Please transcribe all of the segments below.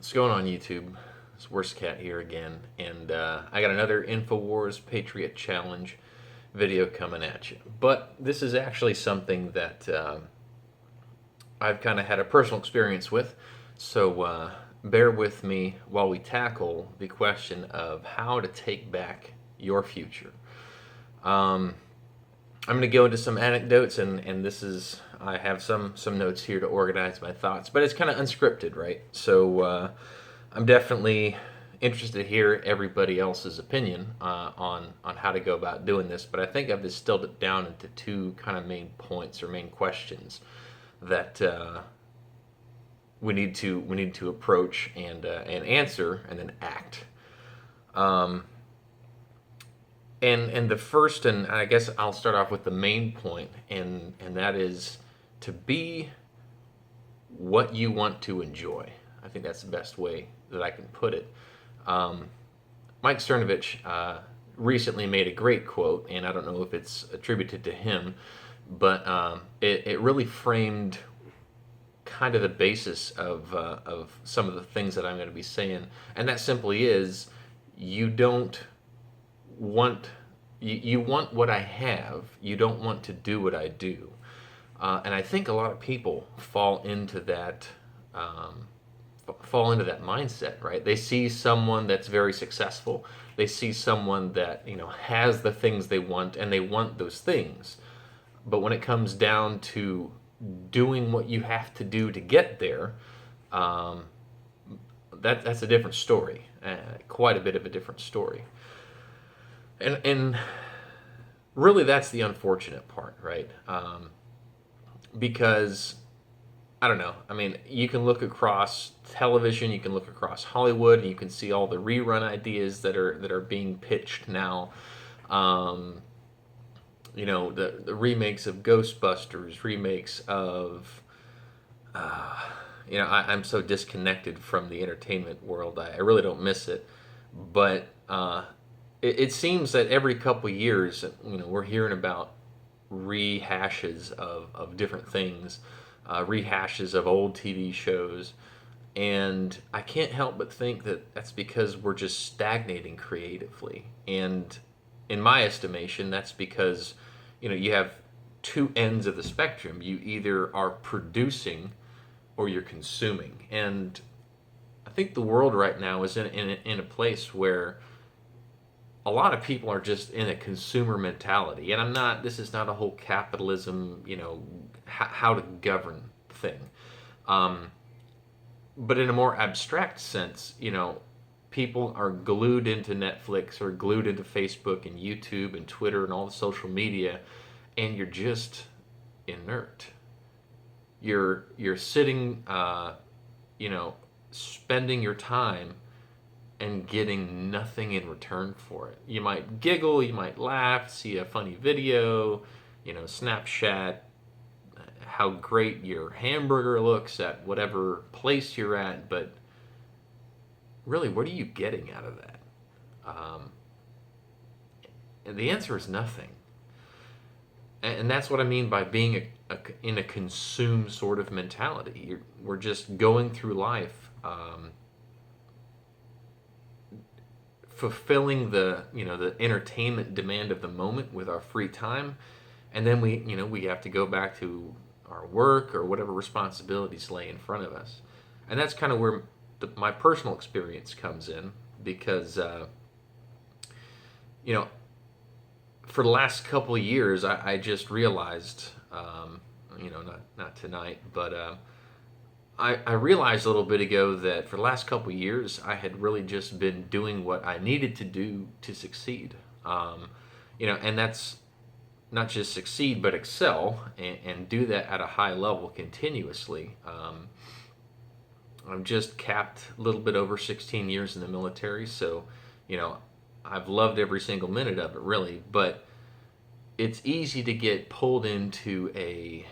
What's going on YouTube? It's Worst Cat here again, and I got another InfoWars Patriot Challenge video coming at you. But this is actually something that I've kind of had a personal experience with, so bear with me while we tackle the question of how to take back your future. I'm going to go into some anecdotes, and this is, I have some notes here to organize my thoughts, but it's kind of unscripted, right? So I'm definitely interested to hear everybody else's opinion on how to go about doing this, but I think I've distilled it down into two kind of main points or main questions that we need to approach and answer and then act. And the first, and I guess I'll start off with the main point, and that is to be what you want to enjoy. I think that's the best way that I can put it. Mike Cernovich recently made a great quote, and I don't know if it's attributed to him, but it really framed kind of the basis of some of the things that I'm going to be saying, and that simply is you don't want you want what I have. You don't want to do what I do, and I think a lot of people fall into that mindset. Right? They see someone that's very successful. They see someone that has the things they want, and they want those things. But when it comes down to doing what you have to do to get there, that's a different story. Quite a bit of a different story. And really, that's the unfortunate part, right? Because I don't know. I mean, you can look across television, you can look across Hollywood, and you can see all the rerun ideas that are being pitched now. The remakes of Ghostbusters, remakes of I'm so disconnected from the entertainment world. I really don't miss it, but it seems that every couple of years, we're hearing about rehashes of different things, rehashes of old TV shows, and I can't help but think that that's because we're just stagnating creatively. And in my estimation, that's because you have two ends of the spectrum. You either are producing or you're consuming, and I think the world right now is in a place where a lot of people are just in a consumer mentality. And this is not a whole capitalism, how to govern thing. But in a more abstract sense, people are glued into Netflix or glued into Facebook and YouTube and Twitter and all the social media, and you're just inert. You're sitting, spending your time and getting nothing in return for it. You might giggle, you might laugh, see a funny video, Snapchat how great your hamburger looks at whatever place you're at, but really, what are you getting out of that? And the answer is nothing. And that's what I mean by being in a consume sort of mentality. We're just going through life, fulfilling the entertainment demand of the moment with our free time, and then we have to go back to our work or whatever responsibilities lay in front of us. And that's kind of where my personal experience comes in, because for the last couple of years I just realized, not tonight, but I realized a little bit ago that for the last couple of years I had really just been doing what I needed to do to succeed. And that's not just succeed, but excel and do that at a high level continuously. I've just capped a little bit over 16 years in the military, so I've loved every single minute of it, really. But it's easy to get pulled into a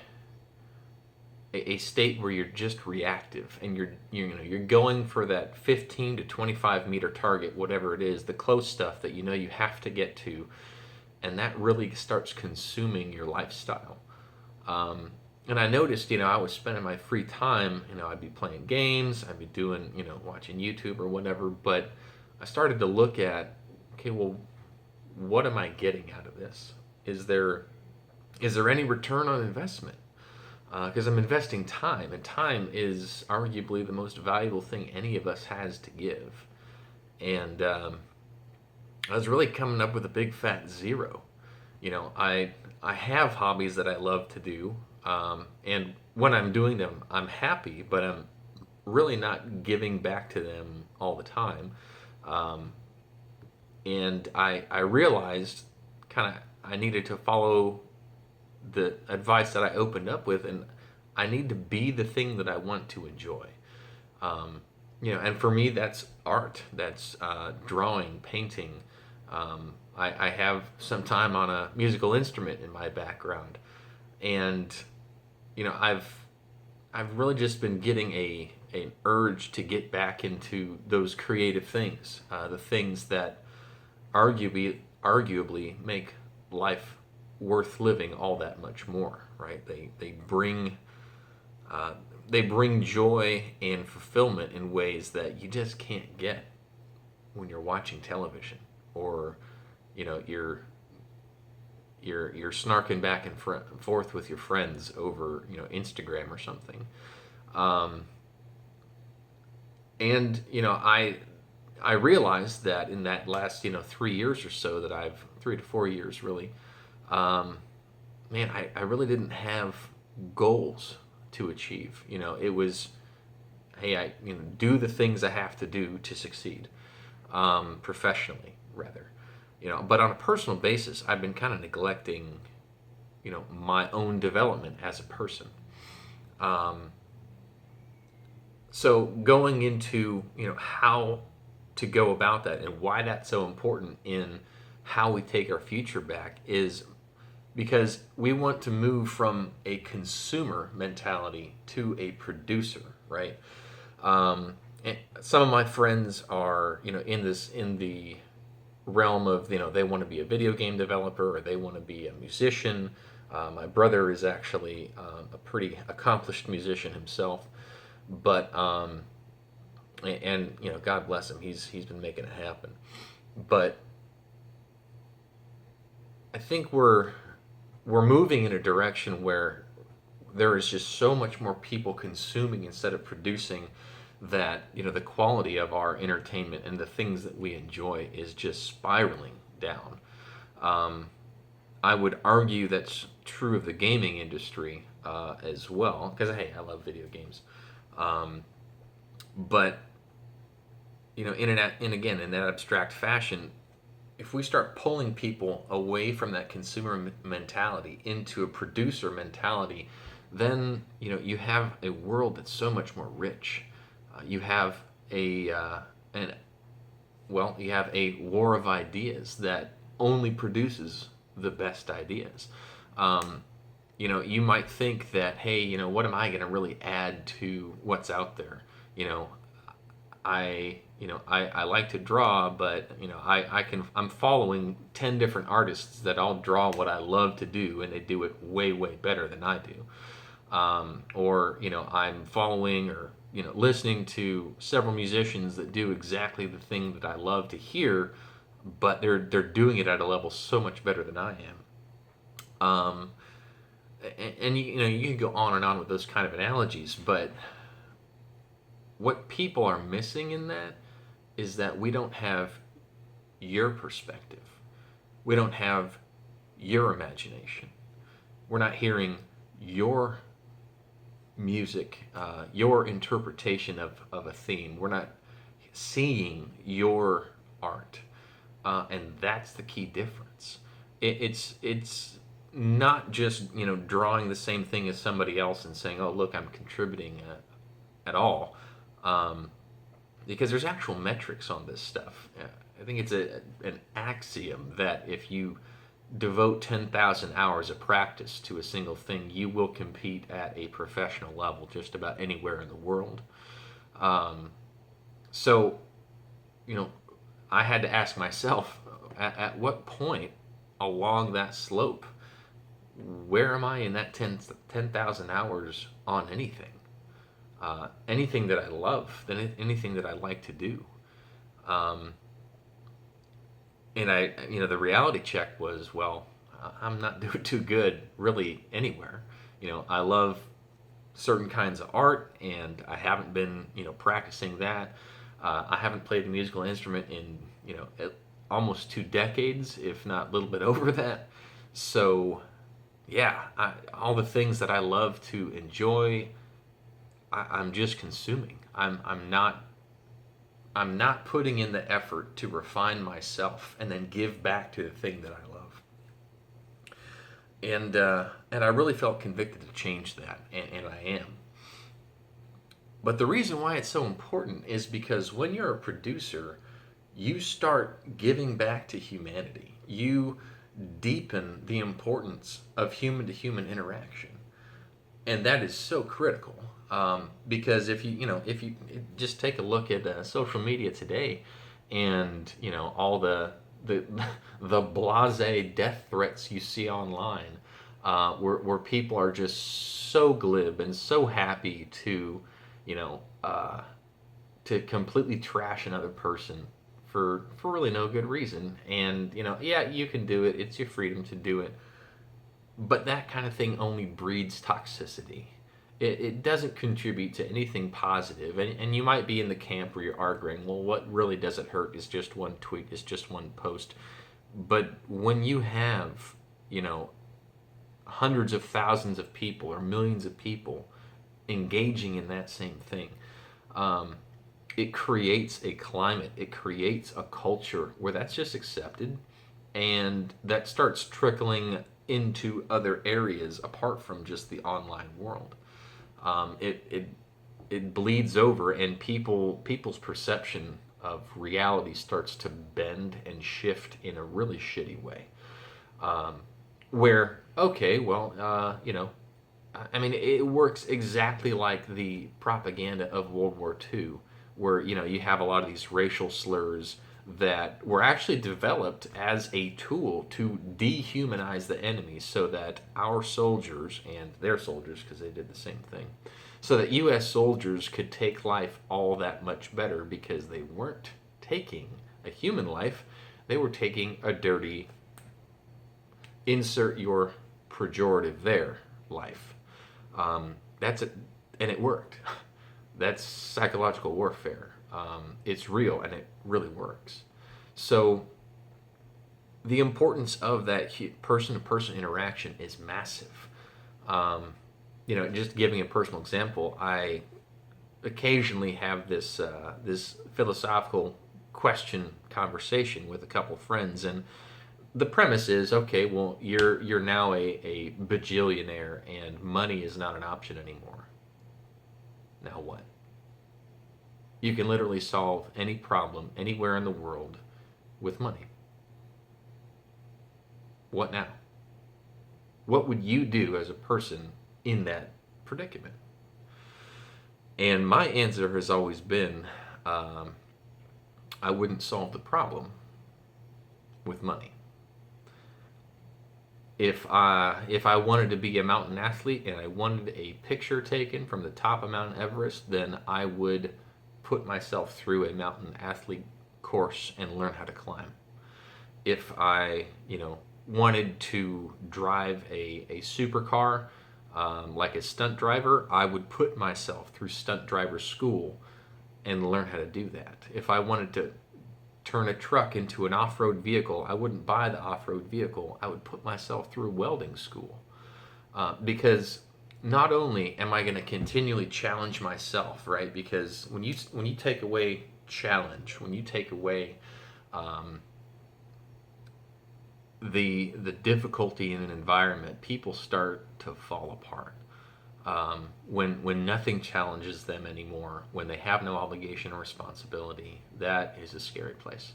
state where you're just reactive, and you're going for that 15 to 25 meter target, whatever it is, the close stuff that you have to get to, and that really starts consuming your lifestyle. And I noticed, I was spending my free time, I'd be playing games, I'd be doing, watching YouTube or whatever. But I started to look at, okay, well, what am I getting out of this? Is there is there any return on investment? Because I'm investing time, and time is arguably the most valuable thing any of us has to give. And I was really coming up with a big fat zero. I have hobbies that I love to do, and when I'm doing them, I'm happy, but I'm really not giving back to them all the time. Um, and I realized kind of I needed to follow the advice that I opened up with, and I need to be the thing that I want to enjoy. Um, and for me, that's art. That's drawing, painting. I have some time on a musical instrument in my background, and I've really just been getting an urge to get back into those creative things, the things that arguably make life worth living all that much more, right? Uh, they bring joy and fulfillment in ways that you just can't get when you're watching television, or you're you're snarking back and forth with your friends over Instagram or something. Um, and I realized that in that last 3 years or so, that I've 3 to 4 years really, um, man, I really didn't have goals to achieve. It was, hey, I do the things I have to do to succeed, professionally rather. But on a personal basis, I've been kind of neglecting my own development as a person. Um, so going into how to go about that and why that's so important in how we take our future back is because we want to move from a consumer mentality to a producer, right? And some of my friends are in the realm of they want to be a video game developer, or they want to be a musician. My brother is actually a pretty accomplished musician himself, but and God bless him, he's been making it happen. But I think we're moving in a direction where there is just so much more people consuming instead of producing, that the quality of our entertainment and the things that we enjoy is just spiraling down. um, I would argue that's true of the gaming industry as well, because hey, I love video games. um, but in that abstract fashion, if we start pulling people away from that consumer mentality into a producer mentality, then you have a world that's so much more rich. You have an you have a war of ideas that only produces the best ideas. Um, you might think that, hey, what am I going to really add to what's out there? You know, I like to draw, but I'm following 10 different artists that all draw what I love to do, and they do it way, way better than I do. Or I'm following or listening to several musicians that do exactly the thing that I love to hear, but they're doing it at a level so much better than I am. And you can go on and on with those kind of analogies, but what people are missing in that is that we don't have your perspective. We don't have your imagination. We're not hearing your music, your interpretation of a theme. We're not seeing your art. And that's the key difference. It's not just drawing the same thing as somebody else and saying, "Oh, look, I'm contributing at all," um, because there's actual metrics on this stuff. I think it's an axiom that if you devote 10,000 hours of practice to a single thing, you will compete at a professional level just about anywhere in the world. Um, so, I had to ask myself, at what point along that slope where am I in that 10,000 hours on anything? Anything that I love, anything that I like to do. Um, and the reality check was, well, I'm not doing too good really anywhere. I love certain kinds of art, and I haven't been, practicing that. I haven't played a musical instrument in, almost 2 decades, if not a little bit over that. So, yeah, all the things that I love to enjoy, I'm just consuming. I'm not putting in the effort to refine myself and then give back to the thing that I love. And I really felt convicted to change that, and I am. But the reason why it's so important is because when you're a producer, you start giving back to humanity. You deepen the importance of human to human interaction, and that is so critical. Because if you just take a look at social media today, and all the the blasé death threats you see online, where people are just so glib and so happy you know, uh, to completely trash another person for really no good reason. And yeah, you can do it. It's your freedom to do it. But that kind of thing only breeds toxicity. It doesn't contribute to anything positive. And you might be in the camp where you're arguing, well, what really does it hurt is just one tweet, it's just one post. But when you have, you know, hundreds of thousands of people or millions of people engaging in that same thing, um, it creates a climate, it creates a culture where that's just accepted, and that starts trickling into other areas apart from just the online world. It bleeds over, and people's perception of reality starts to bend and shift in a really shitty way. Um, where okay, well, I mean, it works exactly like the propaganda of World War II, where you have a lot of these racial slurs that were actually developed as a tool to dehumanize the enemy, so that our soldiers and their soldiers, because they did the same thing, so that U.S. soldiers could take life all that much better, because they weren't taking a human life, they were taking a dirty, insert your pejorative there, life. That's it, and it worked. That's psychological warfare. It's real, and it really works. So the importance of that person-to-person interaction is massive. Just giving a personal example, I occasionally have this philosophical question conversation with a couple friends, and the premise is, okay, well, you're now a bajillionaire, and money is not an option anymore. Now what? You can literally solve any problem anywhere in the world with money. What now? What would you do as a person in that predicament? And my answer has always been, I wouldn't solve the problem with money. If I wanted to be a mountain athlete and I wanted a picture taken from the top of Mount Everest, then I would put myself through a mountain athlete course and learn how to climb. If I, wanted to drive a supercar, like a stunt driver, I would put myself through stunt driver school and learn how to do that. If I wanted to turn a truck into an off-road vehicle, I wouldn't buy the off-road vehicle. I would put myself through welding school, because not only am I going to continually challenge myself, right? Because when you take away challenge, when you take away the difficulty in an environment, people start to fall apart. When nothing challenges them anymore, when they have no obligation or responsibility, that is a scary place.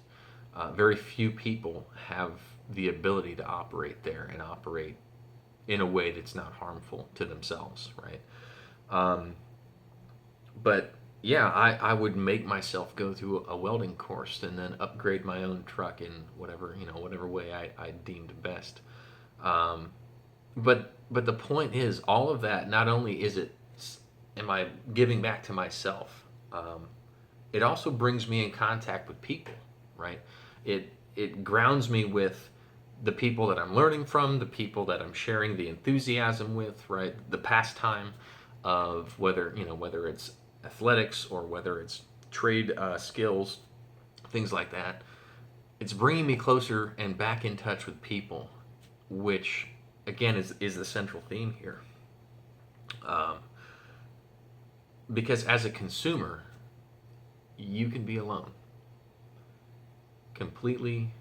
Very few people have the ability to operate there and operate in a way that's not harmful to themselves, right? But yeah, I would make myself go through a welding course and then upgrade my own truck in whatever way I deemed best. but the point is, all of that, not only is it, am I giving back to myself, it also brings me in contact with people, right? It grounds me with the people that I'm learning from, the people that I'm sharing the enthusiasm with, right? The pastime of whether it's athletics or whether it's trade skills, things like that. It's bringing me closer and back in touch with people, which again is the central theme here. Um, because as a consumer, you can be alone, completely,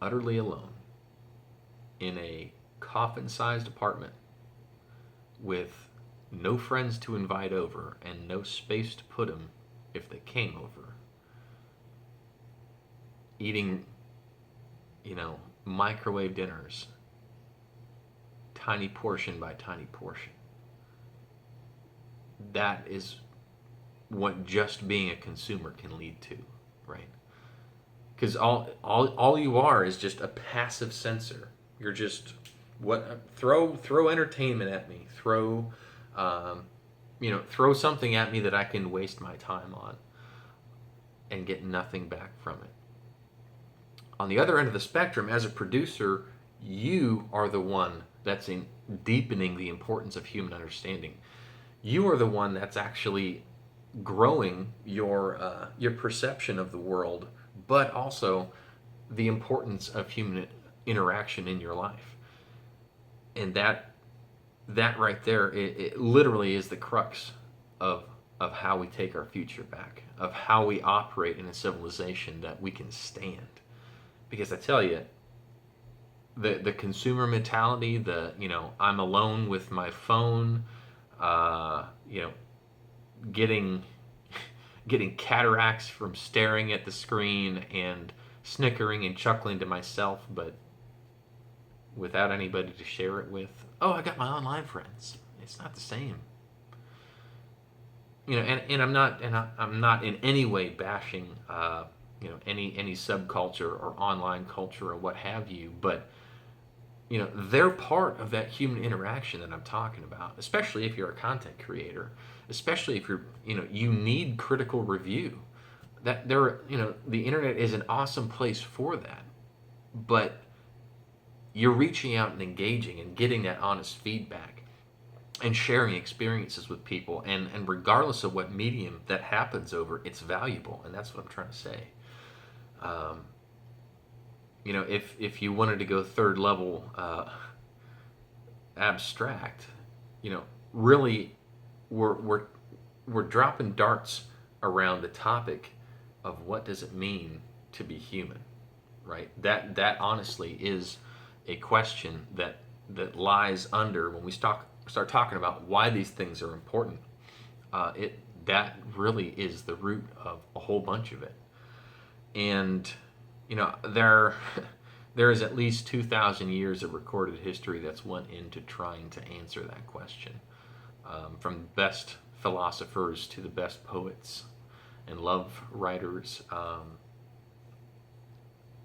utterly alone, in a coffin-sized apartment with no friends to invite over and no space to put them if they came over. Eating, microwave dinners, tiny portion by tiny portion. That is what just being a consumer can lead to, right? Because all you are is just a passive sensor. You're just throw entertainment at me, um, throw something at me that I can waste my time on and get nothing back from it. On the other end of the spectrum, as a producer, you are the one that's in deepening the importance of human understanding. You are the one that's actually growing your perception of the world, but also the importance of human interaction in your life. And that right there, it literally is the crux of how we take our future back, of how we operate in a civilization that we can stand. Because I tell you, the consumer mentality, I'm alone with my phone, uh, you know, getting getting cataracts from staring at the screen and snickering and chuckling to myself, but without anybody to share it with. Oh, I got my online friends. It's not the same. And I'm not in any way bashing any subculture or online culture or what have you, but they're part of that human interaction that I'm talking about, especially if you're a content creator, especially if you need critical review. That the internet is an awesome place for that, but you're reaching out and engaging and getting that honest feedback and sharing experiences with people, and regardless of what medium that happens over, it's valuable, and that's what I'm trying to say. um, if you wanted to go third level abstract, really we're dropping darts around the topic of what does it mean to be human, right? That honestly is a question that lies under when we start talking about why these things are important. It that really is the root of a whole bunch of it. And there there is at least 2,000 years of recorded history that's went into trying to answer that question, from the best philosophers to the best poets and love writers,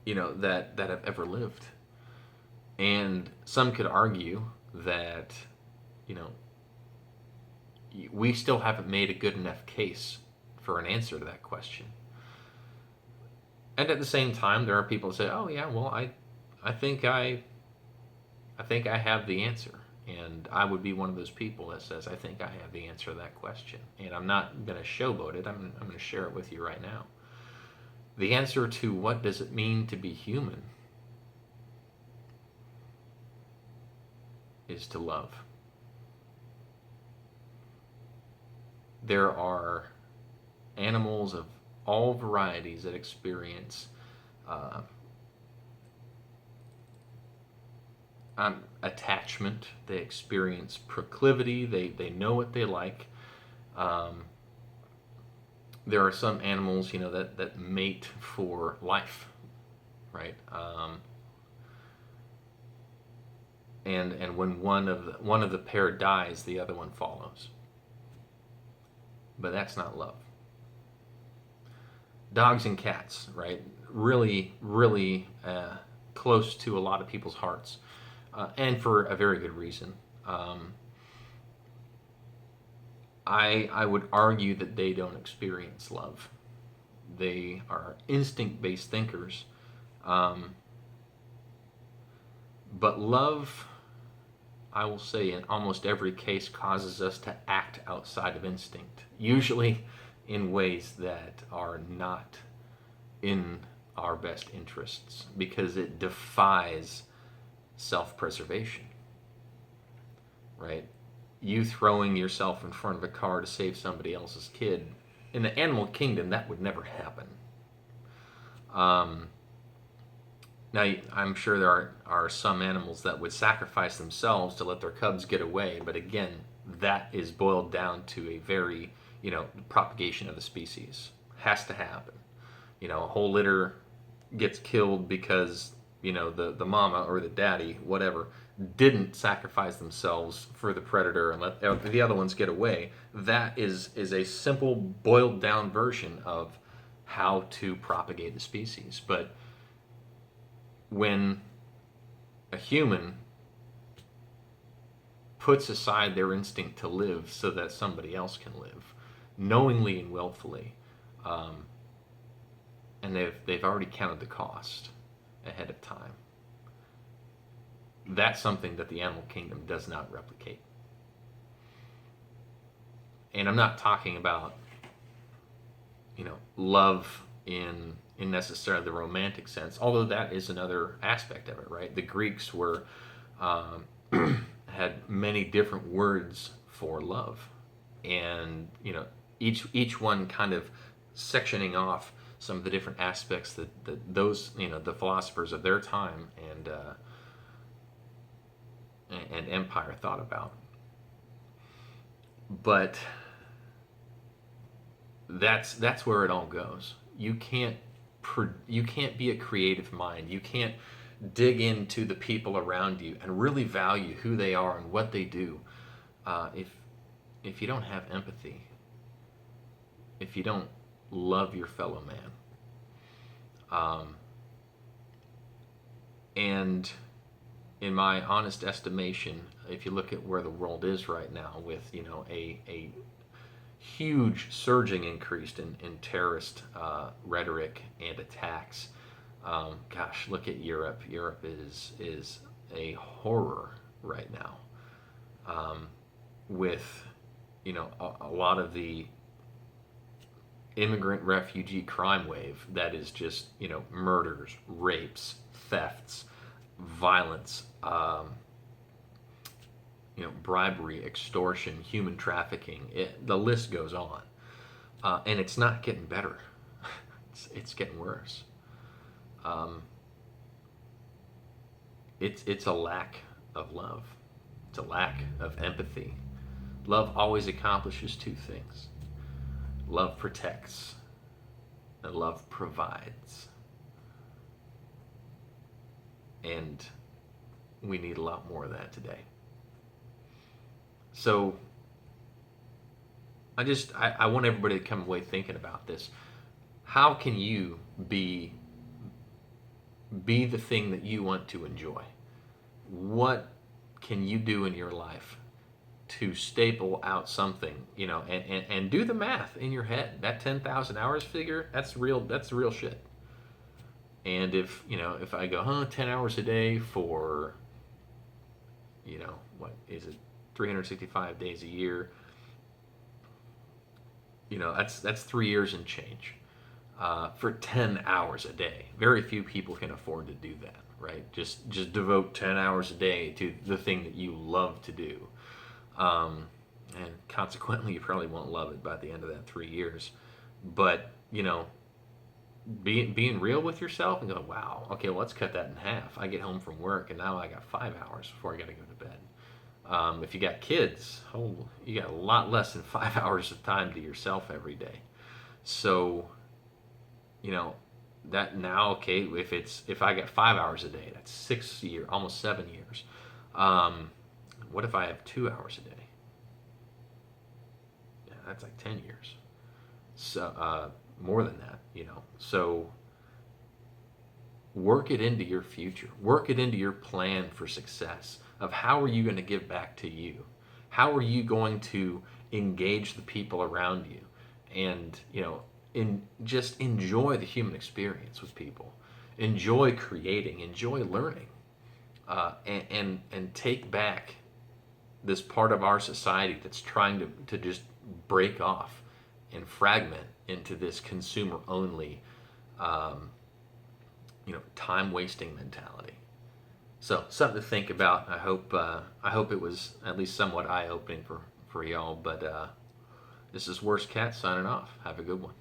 that have ever lived. And some could argue that you know we still haven't made a good enough case for an answer to that question. And at the same time, there are people who say, "Oh yeah, well, I think I think I have the answer," and I would be one of those people that says, "I think I have the answer to that question," and I'm not going to showboat it. I'm going to share it with you right now. The answer to what does it mean to be human is to love. There are animals of all varieties that experience uh, attachment. They experience proclivity. They know what they like. Um, there are some animals, that mate for life, right? And when one of the pair dies, the other one follows. But that's not love. Dogs and cats, right? Really, really close to a lot of people's hearts. and for a very good reason. Um, I would argue that they don't experience love. They are instinct-based thinkers, um, but love, I will say, in almost every case, causes us to act outside of instinct, usually in ways that are not in our best interests because it defies self-preservation, right? You throwing yourself in front of a car to save somebody else's kid, in the animal kingdom, that would never happen. Um, Now, I'm sure there are some animals that would sacrifice themselves to let their cubs get away, but again, that is boiled down to a very, propagation of the species. Has to happen. A whole litter gets killed because, the mama or the daddy, whatever, didn't sacrifice themselves for the predator and let the other ones get away. That is a simple, boiled down version of how to propagate the species. But when a human puts aside their instinct to live so that somebody else can live, knowingly and willfully, um, and they've already counted the cost ahead of time, that's something that the animal kingdom does not replicate. And I'm not talking about, love in necessarily the romantic sense, although that is another aspect of it, right? The Greeks were um, had many different words for love, and each one kind of sectioning off some of the different aspects that those the philosophers of their time and empire thought about. But that's where it all goes. You can't be a creative mind. You can't dig into the people around you and really value who they are and what they do if you don't have empathy, if you don't love your fellow man. And in my honest estimation, if you look at where the world is right now with a huge surging increase in terrorist rhetoric and attacks. Gosh, look at Europe. Europe is a horror right now, with a lot of the immigrant refugee crime wave that is just murders, rapes, thefts, violence. Bribery, extortion, human trafficking. The list goes on, and it's not getting better. It's getting worse. Um, it's a lack of love. It's a lack of empathy. Love always accomplishes two things: love protects, and love provides. And we need a lot more of that today. So I want everybody to come away thinking about this. How can you be the thing that you want to enjoy? What can you do in your life to staple out something, and do the math in your head. That 10,000 hours figure, that's real shit. And if I go, 10 hours a day for, what is it, 365 days a year, that's 3 years and change, for 10 hours a day. Very few people can afford to do that, right? Just devote 10 hours a day to the thing that you love to do. And consequently, you probably won't love it by the end of that 3 years. But, being real with yourself and go, wow, okay, well, let's cut that in half. I get home from work and now I got 5 hours before I got to go to bed. If you got kids, you got a lot less than 5 hours of time to yourself every day. So, that now, okay, if I get 5 hours a day, that's 6 years, almost 7 years. What if I have 2 hours a day? Yeah, that's like 10 years. So, more than that, So Work it into your future. Work it into your plan for success of how are you going to give back to you? How are you going to engage the people around you? And, just enjoy the human experience with people. Enjoy creating, enjoy learning, and take back this part of our society that's trying to just break off and fragment into this consumer only, time wasting mentality. So something to think about. I hope it was at least somewhat eye opening for y'all. But this is Worst Cat signing off. Have a good one.